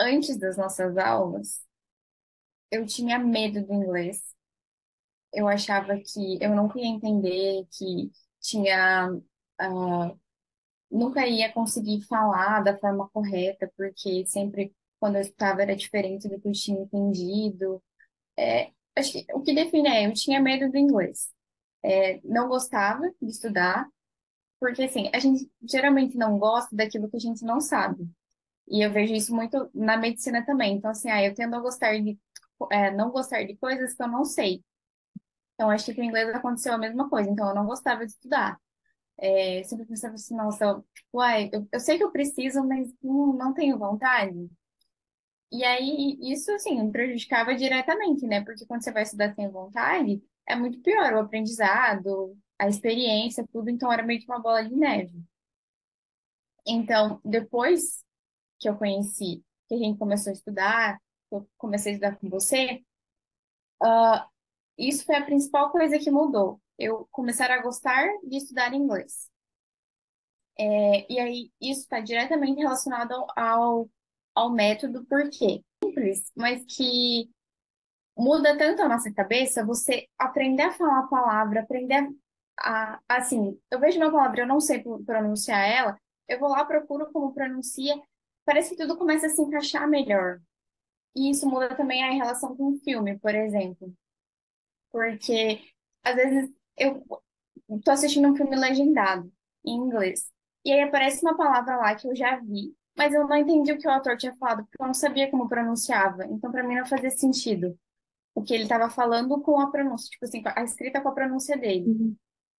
antes das nossas aulas, eu tinha medo do inglês. Eu achava que eu nunca ia entender, que tinha, ah, nunca ia conseguir falar da forma correta, porque sempre quando eu estava era diferente do que eu tinha entendido. Acho que o que define é, eu tinha medo do inglês. Não gostava de estudar, porque assim, a gente geralmente não gosta daquilo que a gente não sabe. E eu vejo isso muito na medicina também. Então, assim, eu tendo a gostar de, não gostar de coisas que eu não sei. Então, acho que com o inglês aconteceu a mesma coisa. Então, eu não gostava de estudar. Eu sempre pensava assim, nossa, eu sei que eu preciso, mas não tenho vontade. E aí, isso, assim, me prejudicava diretamente, né? Porque quando você vai estudar sem vontade, é muito pior o aprendizado, a experiência, tudo. Então, era meio que uma bola de neve. Então, depois que eu conheci, que a gente começou a estudar, que eu comecei a estudar com você, isso foi a principal coisa que mudou. Eu começar a gostar de estudar inglês. E aí, isso está diretamente relacionado ao método, por quê? Simples, mas que muda tanto a nossa cabeça, você aprender a falar a palavra, aprender assim, eu vejo uma palavra, eu não sei pronunciar ela, eu vou lá, procuro como pronuncia, parece que tudo começa a se encaixar melhor. E isso muda também a relação com o filme, por exemplo. Porque, às vezes, eu tô assistindo um filme legendado, em inglês. E aí aparece uma palavra lá que eu já vi, mas eu não entendi o que o autor tinha falado, porque eu não sabia como pronunciava. Então, para mim, não fazia sentido o que ele estava falando com a pronúncia, tipo assim, a escrita com a pronúncia dele. Uhum.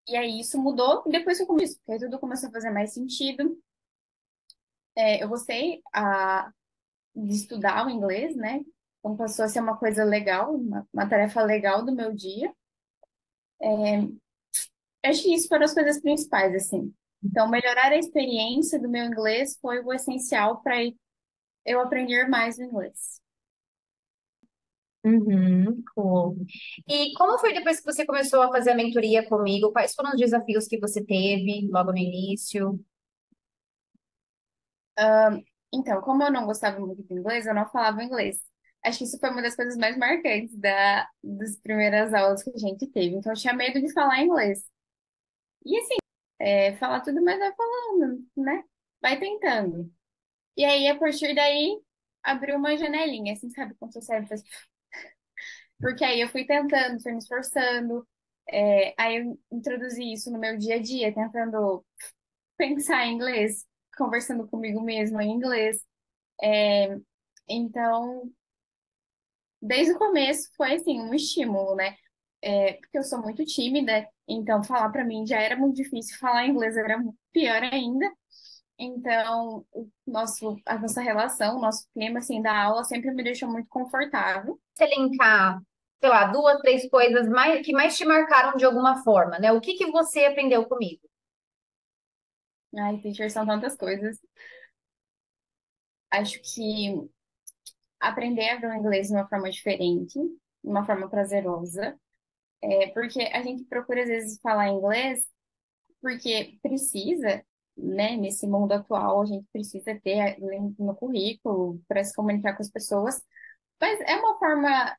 E aí isso mudou depois que eu comecei, porque aí tudo começou a fazer mais sentido. Eu gostei de estudar o inglês, né? Então passou a ser uma coisa legal, uma tarefa legal do meu dia. Acho que isso foram as coisas principais, assim. Então, melhorar a experiência do meu inglês foi o essencial para eu aprender mais o inglês. Uhum, cool. E como foi depois que você começou a fazer a mentoria comigo? Quais foram os desafios que você teve logo no início? Então, como eu não gostava muito de inglês, eu não falava inglês. Acho que isso foi uma das coisas mais marcantes das primeiras aulas que a gente teve. Então, eu tinha medo de falar inglês. E assim, falar tudo, mas vai falando, né? Vai tentando. E aí, a partir daí, abriu uma janelinha, assim, sabe? Quando seu cérebro faz... Porque aí eu fui tentando, fui me esforçando. Aí eu introduzi isso no meu dia a dia, tentando pensar em inglês, conversando comigo mesma em inglês. É, Então, desde o começo foi assim um estímulo, né? Porque eu sou muito tímida, então falar para mim já era muito difícil, falar inglês era pior ainda. Então, a nossa relação, o nosso clima assim da aula sempre me deixou muito confortável. Se elencar, sei lá, duas, três coisas mais, que mais te marcaram de alguma forma, né? O que que você aprendeu comigo? Ai, teacher, são tantas coisas. Acho que aprender a ver o inglês de uma forma diferente, de uma forma prazerosa, porque a gente procura às vezes falar inglês porque precisa, né, nesse mundo atual, a gente precisa ter no currículo para se comunicar com as pessoas, mas é uma forma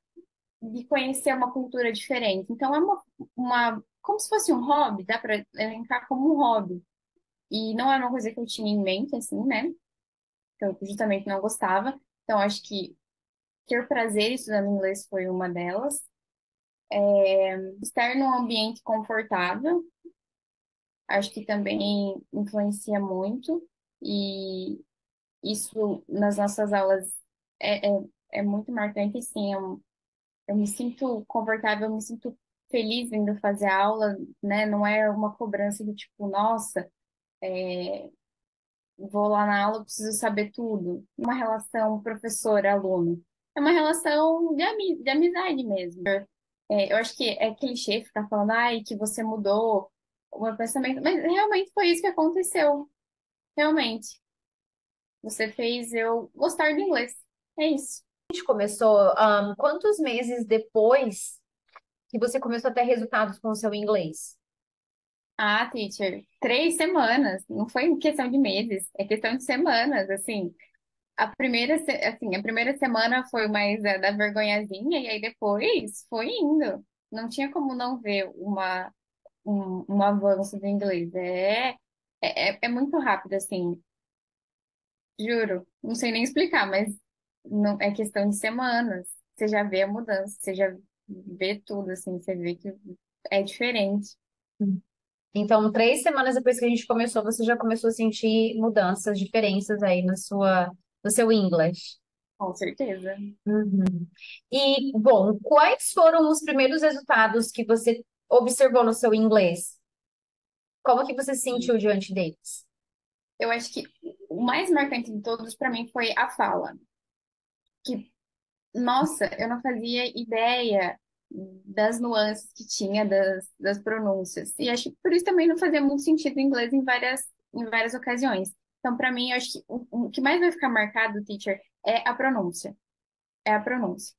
de conhecer uma cultura diferente. Então, é como se fosse um hobby, dá para elencar como um hobby. E não é uma coisa que eu tinha em mente, assim, né, que eu justamente não gostava. Então, acho que ter prazer estudando inglês foi uma delas. Estar num ambiente confortável, acho que também influencia muito. E isso nas nossas aulas é, é, é muito marcante, assim, eu me sinto confortável, eu me sinto feliz vindo fazer aula, né? Não é uma cobrança do tipo, nossa, vou lá na aula, preciso saber tudo. Uma relação professor-aluno. É uma relação de amizade mesmo. Eu acho que é clichê ficar falando, ai, que você mudou o meu pensamento, mas realmente foi isso que aconteceu. Realmente. Você fez eu gostar do inglês. É isso. A gente começou, quantos meses depois que você começou a ter resultados com o seu inglês? Ah, teacher, 3 semanas. Não foi questão de meses, é questão de semanas, assim. a primeira semana foi mais da vergonhazinha, e aí depois foi indo. Não tinha como não ver um avanço do inglês. É muito rápido, assim, juro. Não sei nem explicar, mas não, é questão de semanas. Você já vê a mudança, você já vê tudo, assim, você vê que é diferente, Então, 3 semanas depois que a gente começou, você já começou a sentir mudanças, diferenças aí no seu English. com certeza. Uhum. E, bom, quais foram os primeiros resultados que você observou no seu inglês? Como que você se sentiu diante deles? Eu acho que o mais marcante de todos para mim foi a fala. Que, nossa, eu não fazia ideia das nuances que tinha das pronúncias. E acho que por isso também não fazia muito sentido o inglês em várias ocasiões. Então, para mim, eu acho que o que mais vai ficar marcado, teacher, é a pronúncia. É a pronúncia.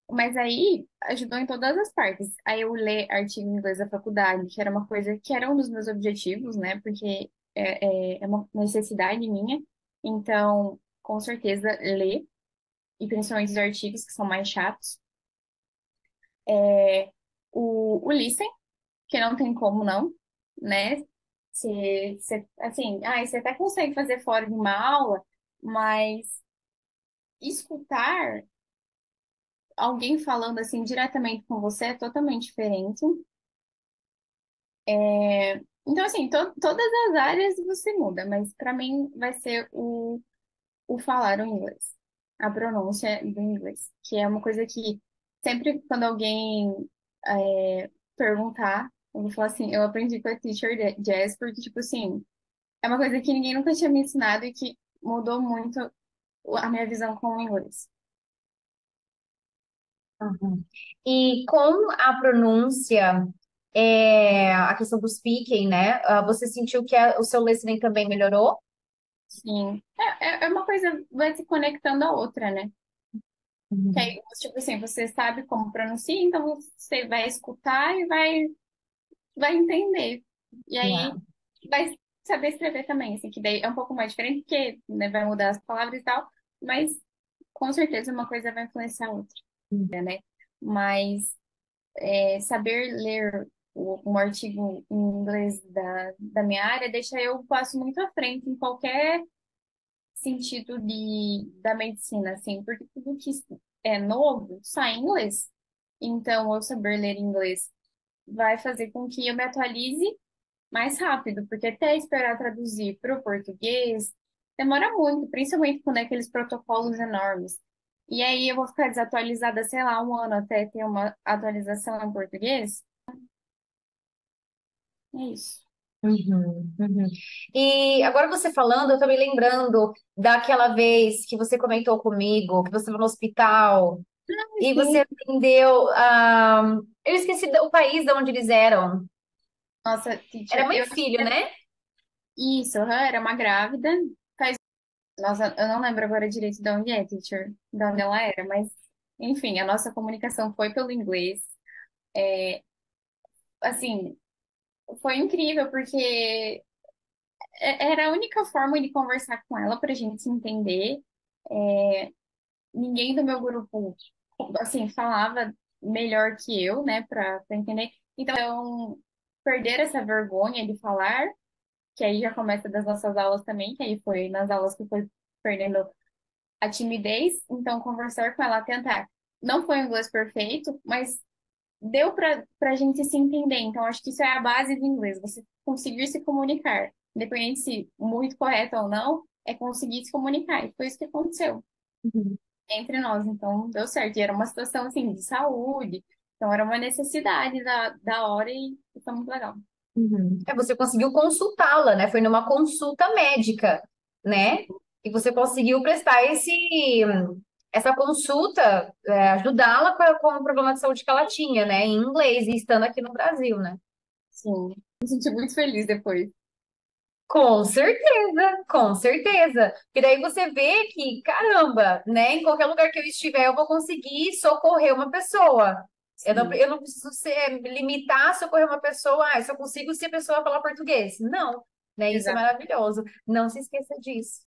Mas aí ajudou em todas as partes. Aí eu ler artigo em inglês da faculdade, que era uma coisa que era um dos meus objetivos, né? Porque é uma necessidade minha. Então, com certeza, ler, e principalmente os artigos que são mais chatos. O listen, que não tem como não, né? Assim, você até consegue fazer fora de uma aula, mas escutar alguém falando assim diretamente com você é totalmente diferente. Então, assim, todas as áreas você muda, mas para mim vai ser o falar o inglês, a pronúncia do inglês, que é uma coisa que sempre quando alguém perguntar, eu vou falar assim, eu aprendi com a teacher Jazz, porque, tipo assim, é uma coisa que ninguém nunca tinha me ensinado e que mudou muito a minha visão com o inglês. Uhum. E com a pronúncia, a questão do speaking, né? Você sentiu que o seu listening também melhorou? Sim, é uma coisa, vai se conectando à outra, né? Que Uhum. aí, tipo assim, você sabe como pronuncia, então você vai escutar e vai entender. E Yeah. aí vai saber escrever também, assim, que daí é um pouco mais diferente, porque, né, vai mudar as palavras e tal, mas com certeza uma coisa vai influenciar a outra, né? Mas saber ler um artigo em inglês da minha área deixa eu passo muito à frente em qualquer sentido da medicina, assim, porque tudo que é novo sai em inglês. Então, eu saber ler inglês vai fazer com que eu me atualize mais rápido, porque até esperar traduzir para o português demora muito, principalmente quando é aqueles protocolos enormes. E aí eu vou ficar desatualizada, sei lá, um ano até ter uma atualização em português. É isso. Uhum, uhum. E agora você falando, eu tô me lembrando daquela vez que você comentou comigo, que você estava no hospital e você Sim. atendeu. Eu esqueci o país de onde eles eram. Nossa, Era teacher, mãe e filho, né? isso, aham, era uma grávida. Nossa, eu não lembro agora direito de onde é, teacher, de onde ela era, mas enfim, a nossa comunicação foi pelo inglês. Assim, foi incrível porque era a única forma de conversar com ela para a gente se entender. Ninguém do meu grupo, assim, falava melhor que eu, né, para entender. Então, perder essa vergonha de falar, que aí já começa das nossas aulas também, que aí foi nas aulas que foi perdendo a timidez. Então, conversar com ela, tentar. Não foi um inglês perfeito, mas deu para a gente se entender. Então, acho que isso é a base do inglês, você conseguir se comunicar. Independente se muito correto ou não, é conseguir se comunicar. E foi isso que aconteceu Uhum, entre nós. Então, deu certo. E era uma situação, assim, de saúde. Então, era uma necessidade da hora e foi muito legal. uhum. Você conseguiu consultá-la, né? Foi numa consulta médica, Sim, né? E você conseguiu prestar essa consulta, ajudá-la com o problema de saúde que ela tinha, né? Em inglês, e estando aqui no Brasil, né? sim. Me senti muito feliz depois. Com certeza, com certeza. E daí você vê que, caramba, né? Em qualquer lugar que eu estiver, eu vou conseguir socorrer uma pessoa. Sim, Eu não preciso me limitar a socorrer uma pessoa, eu só consigo se a pessoa falar português. Não, né? Isso é exato. maravilhoso. Não se esqueça disso.